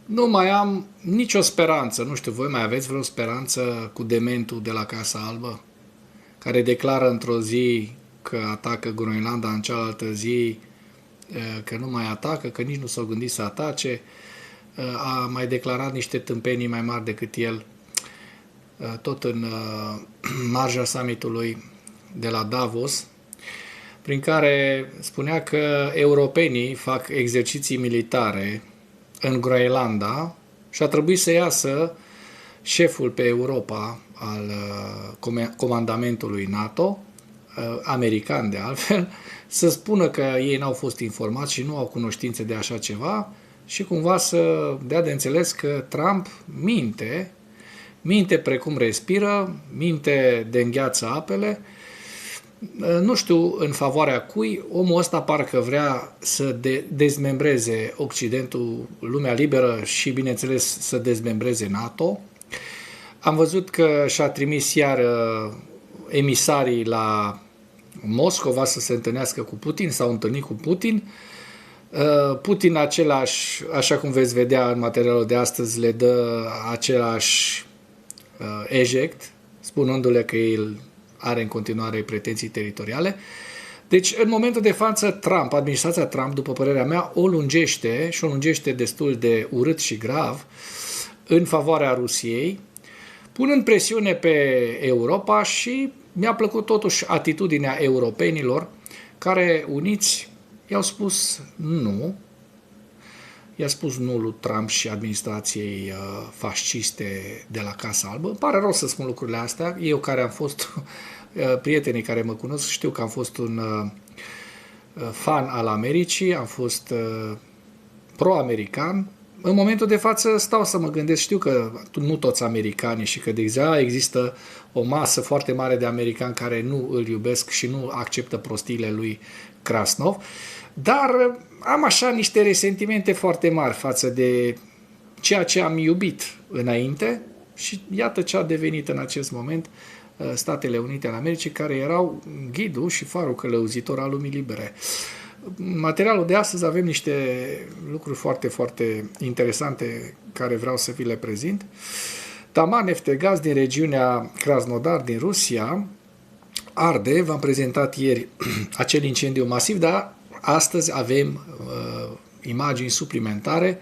Nu mai am nicio speranță. Nu știu, voi mai aveți vreo speranță cu dementul de la Casa Albă? Care declară într-o zi că atacă Groenlanda, în cealaltă zi că nu mai atacă, că nici nu s-au gândit să atace. A mai declarat niște tâmpenii mai mari decât el, tot în marja summitului de la Davos, prin care spunea că europenii fac exerciții militare în Groenlanda și a trebuit să iasă șeful pe Europa al comandamentului NATO, american de altfel, să spună că ei n-au fost informați și nu au cunoștințe de așa ceva și cumva să dea de înțeles că Trump minte precum respiră, minte de îngheață apele. Nu știu în favoarea cui, omul ăsta parcă vrea să dezmembreze Occidentul, lumea liberă și, bineînțeles, să dezmembreze NATO. Am văzut că și-a trimis iar emisarii la Moscova să se întâlnească cu Putin, s-au întâlnit cu Putin. Putin același, așa cum veți vedea în materialul de astăzi, le dă același eject, spunându-le că el are în continuare pretenții teritoriale. Deci, în momentul de față, Trump, administrația Trump, după părerea mea, o lungește și o lungește destul de urât și grav în favoarea Rusiei, punând presiune pe Europa și mi-a plăcut totuși atitudinea europenilor care, uniți, i-au spus nu. I-a spus nu lui Trump și administrației fasciste de la Casa Albă. Îmi pare rău să spun lucrurile astea. Eu care am fost, prietenii care mă cunosc, știu că am fost un fan al Americii, am fost pro-american. În momentul de față stau să mă gândesc, știu că nu toți americanii și că de exemplu există o masă foarte mare de americani care nu îl iubesc și nu acceptă prostiile lui Krasnov, dar am așa niște resentimente foarte mari față de ceea ce am iubit înainte și iată ce a devenit în acest moment Statele Unite ale Americii, care erau ghidul și farul călăuzitor al lumii libere. În materialul de astăzi avem niște lucruri foarte, foarte interesante care vreau să vi le prezint. Taman Neftegaz din regiunea Krasnodar din Rusia arde. V-am prezentat ieri acel incendiu masiv, dar astăzi avem imagini suplimentare.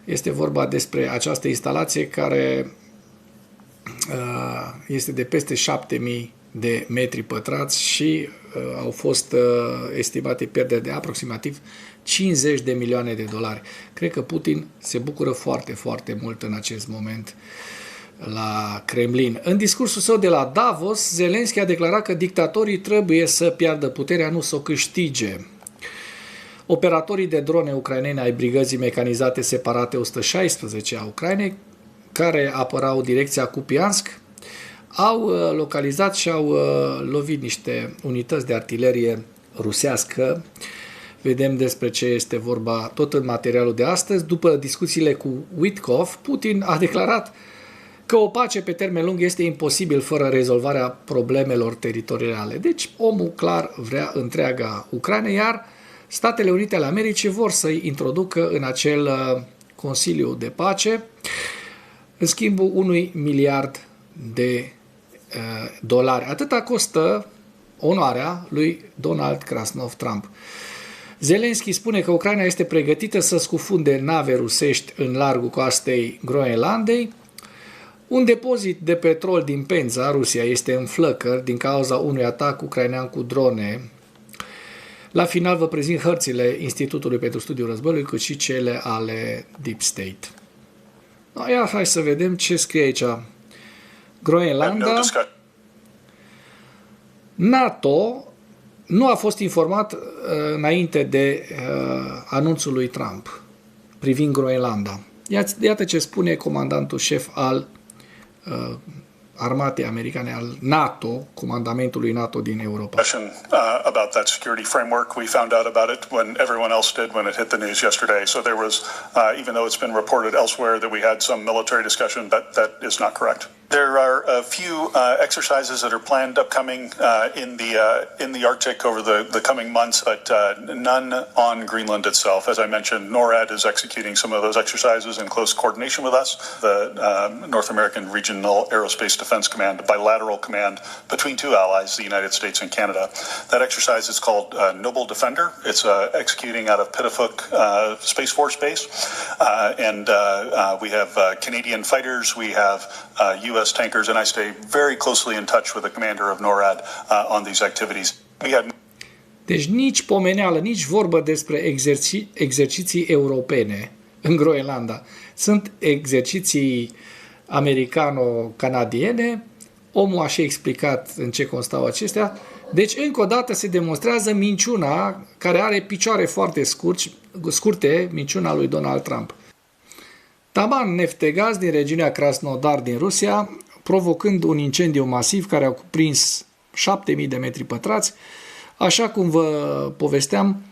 Este vorba despre această instalație care este de peste 7000 de metri pătrați și au fost estimate pierderi de aproximativ 50 de milioane de dolari. Cred că Putin se bucură foarte, foarte mult în acest moment la Kremlin. În discursul său de la Davos, Zelenski a declarat că dictatorii trebuie să piardă puterea, nu să o câștige. Operatorii de drone ucrainene ai brigăzii mecanizate separate 116 a Ucrainei, care apărau direcția Kupiansk, au localizat și au lovit niște unități de artilerie rusească. Vedem despre ce este vorba tot în materialul de astăzi. După discuțiile cu Witkoff, Putin a declarat că o pace pe termen lung este imposibil fără rezolvarea problemelor teritoriale. Deci omul clar vrea întreaga Ucraina, iar Statele Unite ale Americii vor să-i introducă în acel Consiliu de Pace în schimbul 1 miliard de dolari. Atâta costă onoarea lui Donald Krasnov Trump. Zelenski spune că Ucraina este pregătită să scufunde nave rusești în largul coastei Groenlandei. Un depozit de petrol din Penza, Rusia, este în flăcări din cauza unui atac ucrainean cu drone. La final vă prezint hărțile Institutului pentru Studiul Războiului, cât și cele ale Deep State. Ia, hai să vedem ce scrie aici. Groenlanda. NATO nu a fost informat înainte de anunțul lui Trump privind Groenlanda. Iată ce spune comandantul șef al armatei americane, al NATO, comandamentului NATO din Europa. About that security framework, we found out about it when everyone else did when it hit the news yesterday. So there was, even though it's been reported elsewhere that we had some military discussion, that is not correct. There are a few exercises that are planned upcoming in the Arctic over the coming months, but none on Greenland itself. As I mentioned, NORAD is executing some of those exercises in close coordination with us. The North American Regional Aerospace Defense Command, a bilateral command between two allies, the United States and Canada. That exercise is called Noble Defender. It's executing out of Pitafook Space Force Base, and we have Canadian fighters. We have U.S. tankers, and I stay very closely in touch with the commander of NORAD on these activities. We had... Deci nici pomeneală, nici vorbă despre exerciții europene în Groenlanda. Sunt exerciții americano-canadiene. Omul a și explicat în ce constau acestea. Deci, încă o dată, se demonstrează minciuna care are picioare foarte scurte, minciuna lui Donald Trump. Taman Neftegaz din regiunea Krasnodar din Rusia, provocând un incendiu masiv care a cuprins 7.000 de metri pătrați. Așa cum vă povesteam,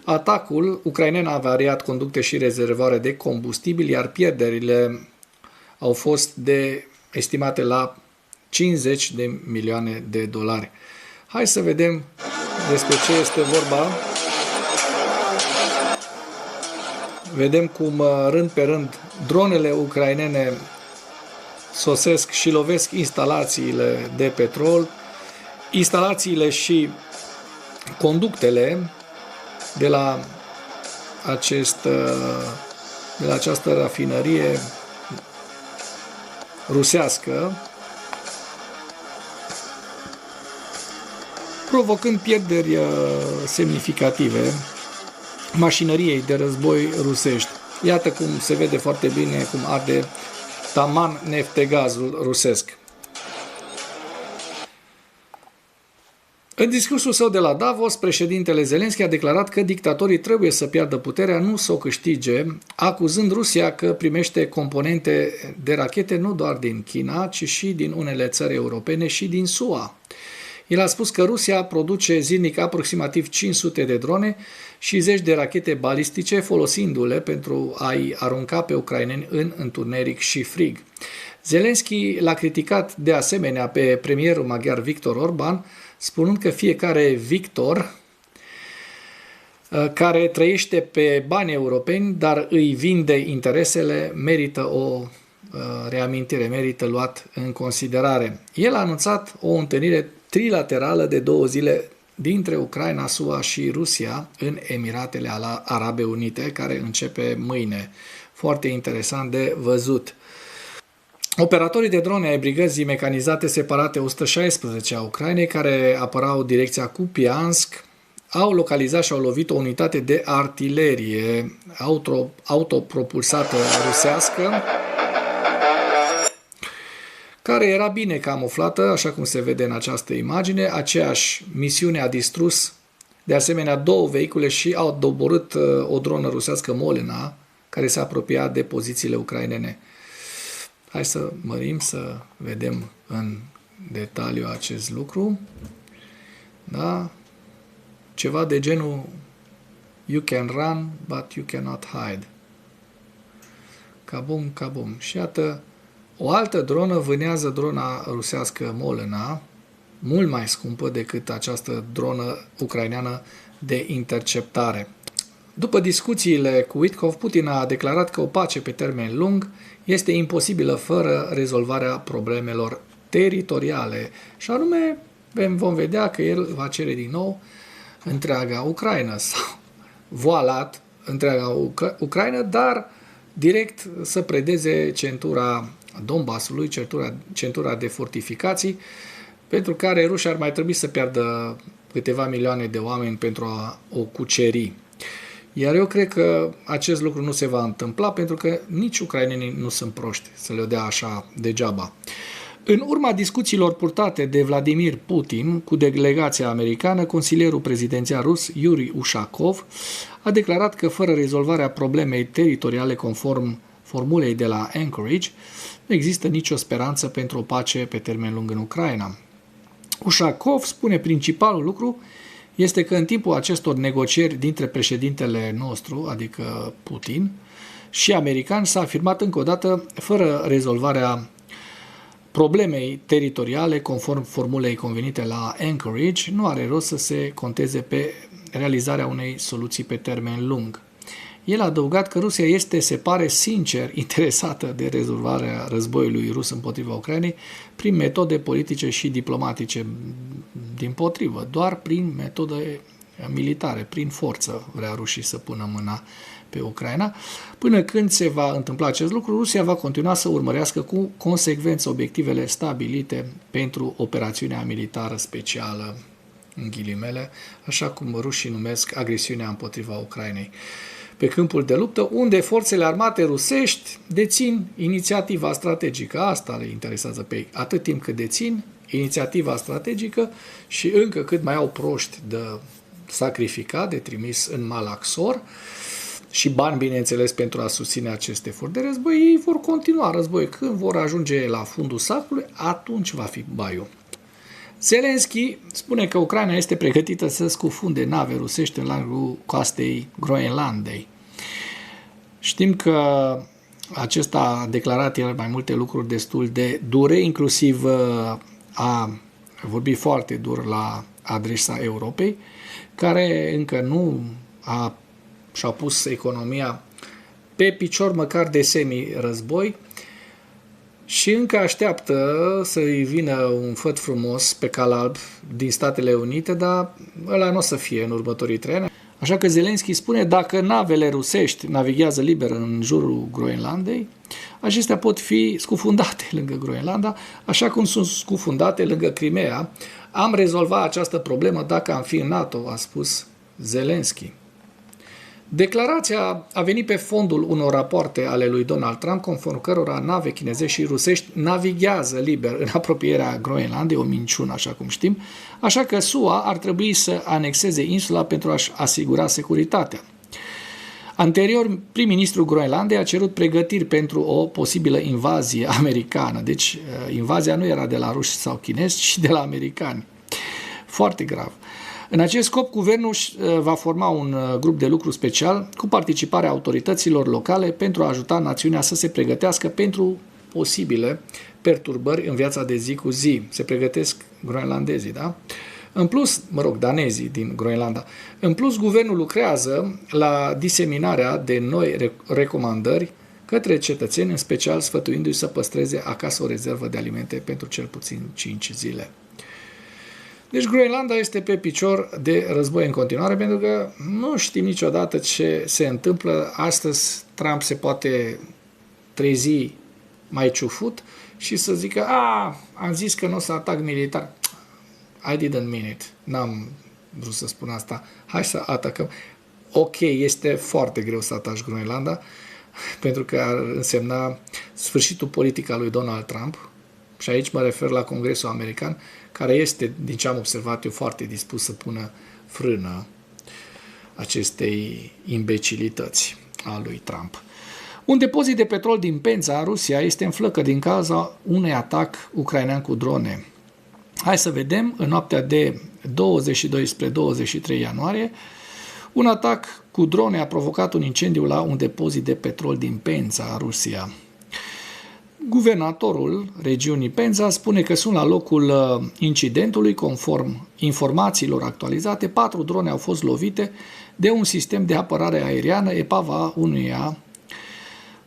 atacul ucrainen a avariat conducte și rezervoare de combustibil, iar pierderile au fost estimate la 50 de milioane de dolari. Hai să vedem despre ce este vorba. Vedem cum rând pe rând dronele ucrainene sosesc și lovesc instalațiile de petrol, instalațiile și conductele de la această rafinărie rusească, provocând pierderi semnificative mașinăriei de război rusești. Iată cum se vede foarte bine cum arde Taman Neftegazul rusesc. În discursul său de la Davos, președintele Zelenski a declarat că dictatorii trebuie să piardă puterea, nu să o câștige, acuzând Rusia că primește componente de rachete nu doar din China, ci și din unele țări europene și din SUA. El a spus că Rusia produce zilnic aproximativ 500 de drone și 10 de rachete balistice, folosindu-le pentru a-i arunca pe ucraineni în întuneric și frig. Zelenski l-a criticat de asemenea pe premierul maghiar Viktor Orban, spunând că fiecare Victor care trăiește pe bani europeni, dar îi vinde interesele, merită o reamintire, merită luat în considerare. El a anunțat o întâlnire trilaterală de 2 zile dintre Ucraina, SUA și Rusia în Emiratele Arabe Unite, care începe mâine. Foarte interesant de văzut. Operatorii de drone ai brigăzii mecanizate separate 116 a Ucrainei, care apărau direcția Kupiansk, au localizat și au lovit o unitate de artilerie autopropulsată rusească, care era bine camuflată, așa cum se vede în această imagine. Aceeași misiune a distrus de asemenea 2 vehicule și au doborât o dronă rusească Molena, care se apropia de pozițiile ucrainene. Hai să mărim, să vedem în detaliu acest lucru. Da? Ceva de genul You can run, but you cannot hide. Kabum, kabum. Și iată, o altă dronă vânează drona rusească Molena, mult mai scumpă decât această dronă ucraineană de interceptare. După discuțiile cu Witkoff, Putin a declarat că o pace pe termen lung este imposibilă fără rezolvarea problemelor teritoriale. Și anume, vom vedea că el va cere din nou întreaga Ucraina sau voalat întreaga Ucraina, dar direct să predeze centura Donbasului, centura de fortificații, pentru care rușii ar mai trebui să piardă câteva milioane de oameni pentru a o cuceri. Iar eu cred că acest lucru nu se va întâmpla, pentru că nici ucrainenii nu sunt proști să le dea așa degeaba. În urma discuțiilor purtate de Vladimir Putin cu delegația americană, consilierul prezidențial rus Yuri Ushakov a declarat că fără rezolvarea problemei teritoriale conform formulei de la Anchorage, nu există nicio speranță pentru o pace pe termen lung în Ucraina. Ushakov spune principalul lucru este că în timpul acestor negocieri dintre președintele nostru, adică Putin, și americani, s-a afirmat încă o dată, fără rezolvarea problemei teritoriale, conform formulei convenite la Anchorage, nu are rost să se conteze pe realizarea unei soluții pe termen lung. El a adăugat că Rusia este, se pare, sincer interesată de rezolvarea războiului rus împotriva Ucrainei prin metode politice și diplomatice. Dimpotrivă, doar prin metode militare, prin forță vrea rușii să pună mâna pe Ucraina. Până când se va întâmpla acest lucru, Rusia va continua să urmărească cu consecvență obiectivele stabilite pentru operațiunea militară specială, în ghilimele, așa cum rușii numesc agresiunea împotriva Ucrainei, pe câmpul de luptă, unde forțele armate rusești dețin inițiativa strategică. Asta le interesează pe ei. Atât timp cât dețin inițiativa strategică și încă cât mai au proști de sacrificat, de trimis în Malaxor și bani, bineînțeles, pentru a susține aceste efort de război, ei vor continua război. Când vor ajunge la fundul sacului, atunci va fi baiul. Zelensky spune că Ucraina este pregătită să scufunde nave rusești în largul coastei Groenlandei. Știm că acesta a declarat el mai multe lucruri destul de dure, inclusiv a vorbit foarte dur la adresa Europei, care încă nu și-a pus economia pe picior măcar de semi-război și încă așteaptă să-i vină un făt frumos pe cal alb din Statele Unite, dar ăla nu o să fie în următorii 3 ani. Așa că Zelensky spune, dacă navele rusești navighează liber în jurul Groenlandei, acestea pot fi scufundate lângă Groenlanda, așa cum sunt scufundate lângă Crimea. Am rezolvat această problemă dacă am fi în NATO, a spus Zelensky. Declarația a venit pe fondul unor rapoarte ale lui Donald Trump, conform cărora nave chinezești și rusești navighează liber în apropierea Groenlandei, o minciună, așa cum știm, așa că SUA ar trebui să anexeze insula pentru a-și asigura securitatea. Anterior, prim-ministrul Groenlandei a cerut pregătiri pentru o posibilă invazie americană. Deci, invazia nu era de la ruși sau chinezi, ci de la americani. Foarte grav. În acest scop, guvernul va forma un grup de lucru special cu participarea autorităților locale pentru a ajuta națiunea să se pregătească pentru posibile perturbări în viața de zi cu zi. Se pregătesc groenlandezii, da? În plus, danezii din Groenlanda. În plus, guvernul lucrează la diseminarea de noi recomandări către cetățeni, în special sfătuindu-i să păstreze acasă o rezervă de alimente pentru cel puțin 5 zile. Deci Groenlanda este pe picior de război în continuare, pentru că nu știm niciodată ce se întâmplă. Astăzi Trump se poate trezi mai ciufut și să zică, am zis că nu o să atac militar. I didn't mean it. N-am vrut să spun asta. Hai să atacăm. Ok, este foarte greu să ataci Groenlanda, pentru că ar însemna sfârșitul politic al lui Donald Trump. Și aici mă refer la Congresul American, care este, din ce am observat eu, foarte dispus să pună frână acestei imbecilități a lui Trump. Un depozit de petrol din Penza, Rusia, este în flăcă din cauza unui atac ucrainean cu drone. Hai să vedem, în noaptea de 22 spre 23 ianuarie, un atac cu drone a provocat un incendiu la un depozit de petrol din Penza, Rusia. Guvernatorul regiunii Penza spune că sunt la locul incidentului, conform informațiilor actualizate. 4 drone au fost lovite de un sistem de apărare aeriană. Epava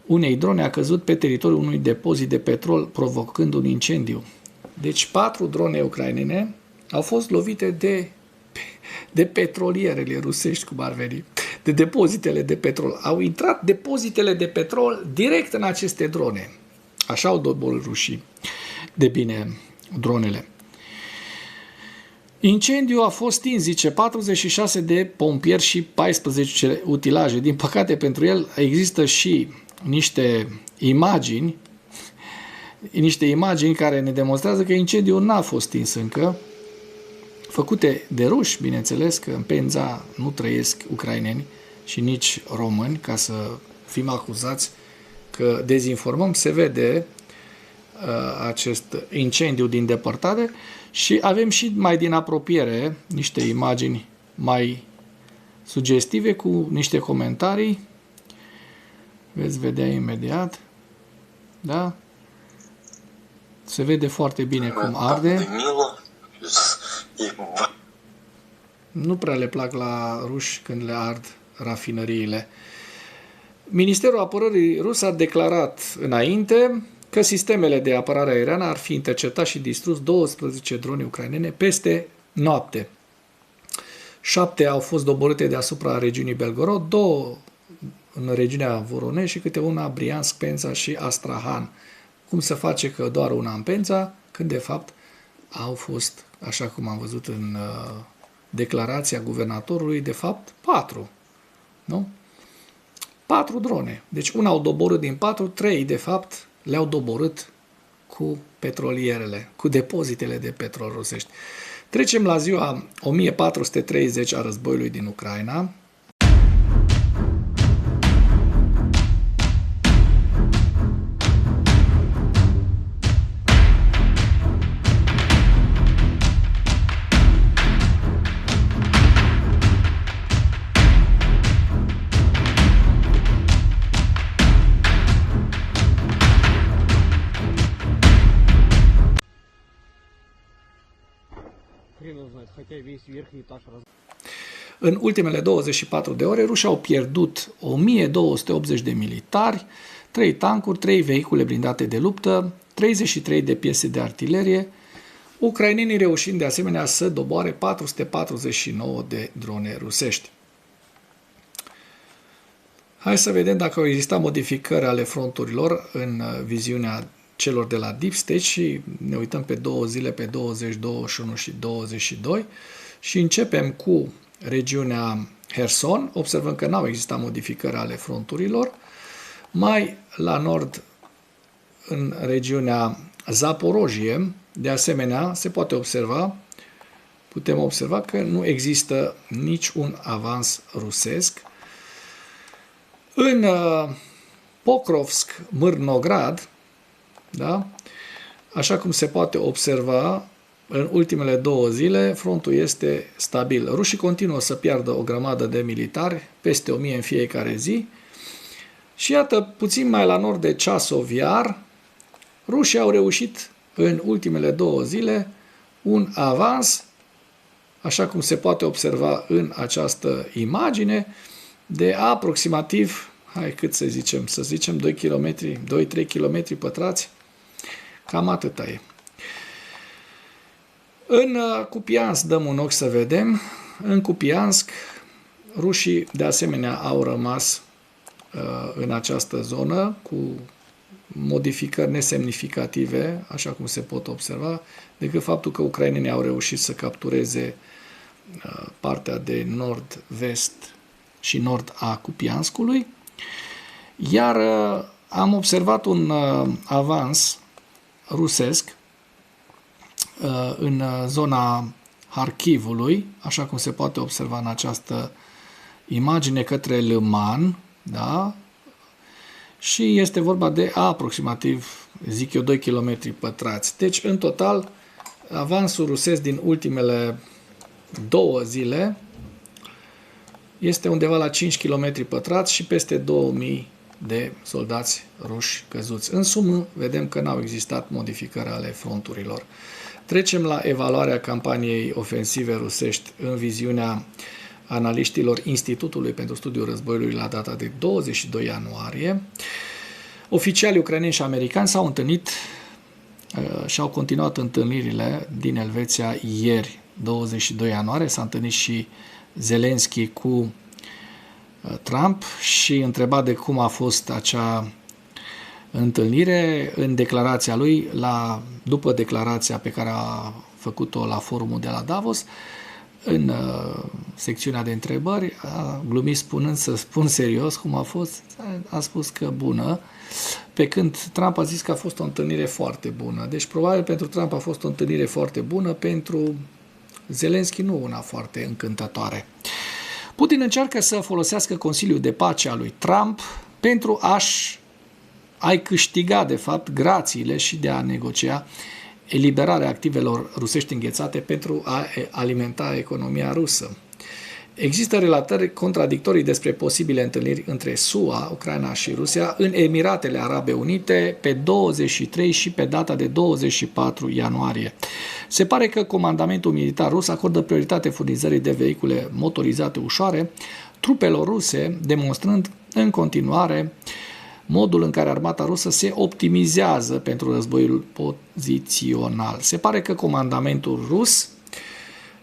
unei drone a căzut pe teritoriul unui depozit de petrol, provocând un incendiu. Deci 4 drone ucrainene au fost lovite de petrolierele rusești, cum ar veni, de depozitele de petrol. Au intrat depozitele de petrol direct în aceste drone. Așa au doborât rușii de bine dronele. Incendiul a fost stins, zice, 46 de pompieri și 14 utilaje. Din păcate pentru el există și niște imagini care ne demonstrează că incendiul n-a fost stins încă, făcute de ruși, bineînțeles, că în Penza nu trăiesc ucraineni și nici români, ca să fim acuzați că dezinformăm. Se vede acest incendiu din depărtare și avem și mai din apropiere niște imagini mai sugestive cu niște comentarii. Veți vedea imediat. Da? Se vede foarte bine cum arde. Nu prea le plac la ruși când le ard rafinăriile. Ministerul Apărării rus a declarat înainte că sistemele de apărare aeriană ar fi interceptat și distrus 12 drone ucrainene peste noapte. 7 au fost doborâte deasupra regiunii Belgorod, 2 în regiunea Voronezh și câte una Briansk, Penza și Astrahan. Cum se face că doar una în Penza, când de fapt au fost, așa cum am văzut în declarația guvernatorului, de fapt 4. Nu? 4 drone. Deci una au doborât din 4, 3 de fapt le-au doborât cu petrolierele, cu depozitele de petrol rusești. Trecem la ziua 1430 a războiului din Ucraina. În ultimele 24 de ore, rușii au pierdut 1280 de militari, 3 tancuri, 3 vehicule blindate de luptă, 33 de piese de artilerie, ucrainenii reușind de asemenea să doboare 449 de drone rusești. Hai să vedem dacă au existat modificări ale fronturilor în viziunea celor de la Deep State și ne uităm pe 2 zile, pe 20, 21 și 22 și începem cu regiunea Herson. Observăm că n-au existat modificări ale fronturilor. Mai la nord, în regiunea Zaporojie, de asemenea, se poate observa, putem observa că nu există niciun avans rusesc. În Pokrovsk, Mârnograd, da? Așa cum se poate observa, în ultimele 2 zile, frontul este stabil. Rușii continuă să piardă o grămadă de militari, peste 1000 în fiecare zi. Și iată, puțin mai la nord de Chasov Yar, rușii au reușit în ultimele 2 zile un avans, așa cum se poate observa în această imagine, de aproximativ, cât să zicem 2 km, 2-3 km pătrați, cam atâta e. În Kupiansk dăm un ochi să vedem. În Kupiansk, rușii de asemenea au rămas în această zonă cu modificări nesemnificative, așa cum se pot observa, decât faptul că ucrainenii au reușit să captureze partea de nord-vest și nord a Kupianskului. Iar am observat un avans rusesc în zona Harkivului, așa cum se poate observa în această imagine, către Lăman, da? Și este vorba de aproximativ, zic eu, 2 km pătrați. Deci, în total, avansul rusesc din ultimele 2 zile este undeva la 5 km pătrați și peste 2000 de soldați ruși căzuți. În sumă, vedem că n-au existat modificări ale fronturilor. Trecem la evaluarea campaniei ofensive rusești în viziunea analiștilor Institutului pentru Studiul Războiului la data de 22 ianuarie. Oficialii ucraineni și americani s-au întâlnit și au continuat întâlnirile din Elveția ieri, 22 ianuarie. S-a întâlnit și Zelensky cu Trump și întreba de cum a fost acea întâlnire. În declarația lui, după declarația pe care a făcut-o la forumul de la Davos, în secțiunea de întrebări, a glumit spunând, să spun serios cum a fost, a spus că bună, pe când Trump a zis că a fost o întâlnire foarte bună. Deci probabil pentru Trump a fost o întâlnire foarte bună, pentru Zelensky nu una foarte încântătoare. Putin încearcă să folosească Consiliul de Pace al lui Trump pentru a-i câștiga, de fapt, grațiile și de a negocia eliberarea activelor rusești înghețate pentru a alimenta economia rusă. Există relatări contradictorii despre posibile întâlniri între SUA, Ucraina și Rusia în Emiratele Arabe Unite pe 23 și pe data de 24 ianuarie. Se pare că comandamentul militar rus acordă prioritate furnizării de vehicule motorizate ușoare trupelor ruse, demonstrând în continuare modul în care armata rusă se optimizează pentru războiul pozițional. Se pare că comandamentul rus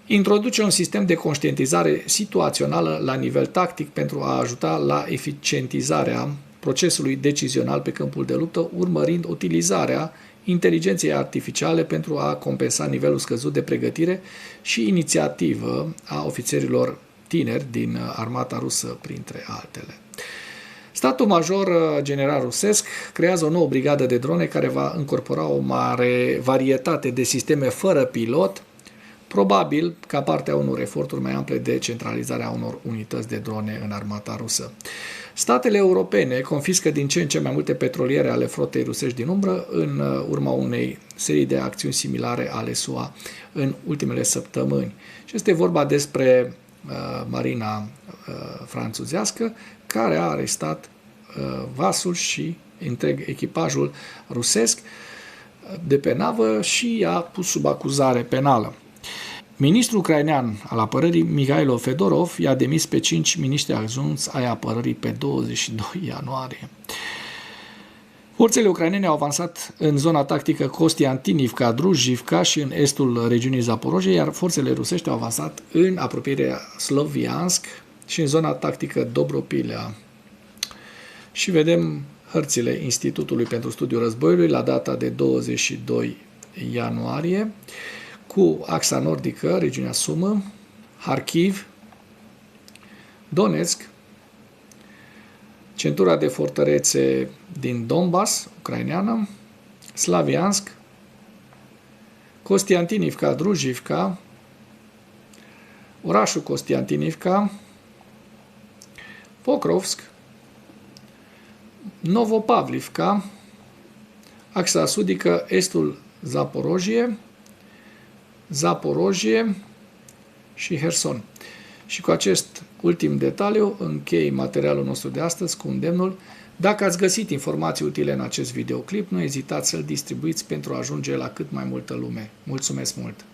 introduce un sistem de conștientizare situațională la nivel tactic pentru a ajuta la eficientizarea procesului decizional pe câmpul de luptă, urmărind utilizarea inteligenței artificiale pentru a compensa nivelul scăzut de pregătire și inițiativă a ofițerilor tineri din armata rusă, printre altele. Statul major general rusesc creează o nouă brigadă de drone care va încorpora o mare varietate de sisteme fără pilot, probabil ca parte a unor eforturi mai ample de centralizare a unor unități de drone în armata rusă. Statele europene confiscă din ce în ce mai multe petroliere ale flotei rusești din umbră în urma unei serii de acțiuni similare ale SUA în ultimele săptămâni. Și este vorba despre marina franțuzească, care a arestat vasul și întreg echipajul rusesc de pe navă și i-a pus sub acuzare penală. Ministrul ucrainean al apărării, Mihailo Fedorov, i-a demis pe 5 miniștri adjunți ai apărării pe 22 ianuarie. Forțele ucrainene au avansat în zona tactică Kostiantinivka, Druzhivka și în estul regiunii Zaporojie, iar forțele rusești au avansat în apropierea Sloviansk și în zona tactică Dobropilea. Și vedem hărțile Institutului pentru Studiul Războiului la data de 22 ianuarie, cu axa nordică, regiunea Sumă, Kharkiv, Donetsk, centura de fortărețe din Donbass, ucraineană, Slaviansk, Kostiantinivka, Druzhivka, orașul Kostiantinivka, Pokrovsk, Novopavlivka, axa sudică, estul Zaporojie și Herson. Și cu acest ultim detaliu închei materialul nostru de astăzi cu îndemnul: dacă ați găsit informații utile în acest videoclip, nu ezitați să-l distribuiți pentru a ajunge la cât mai multă lume. Mulțumesc mult!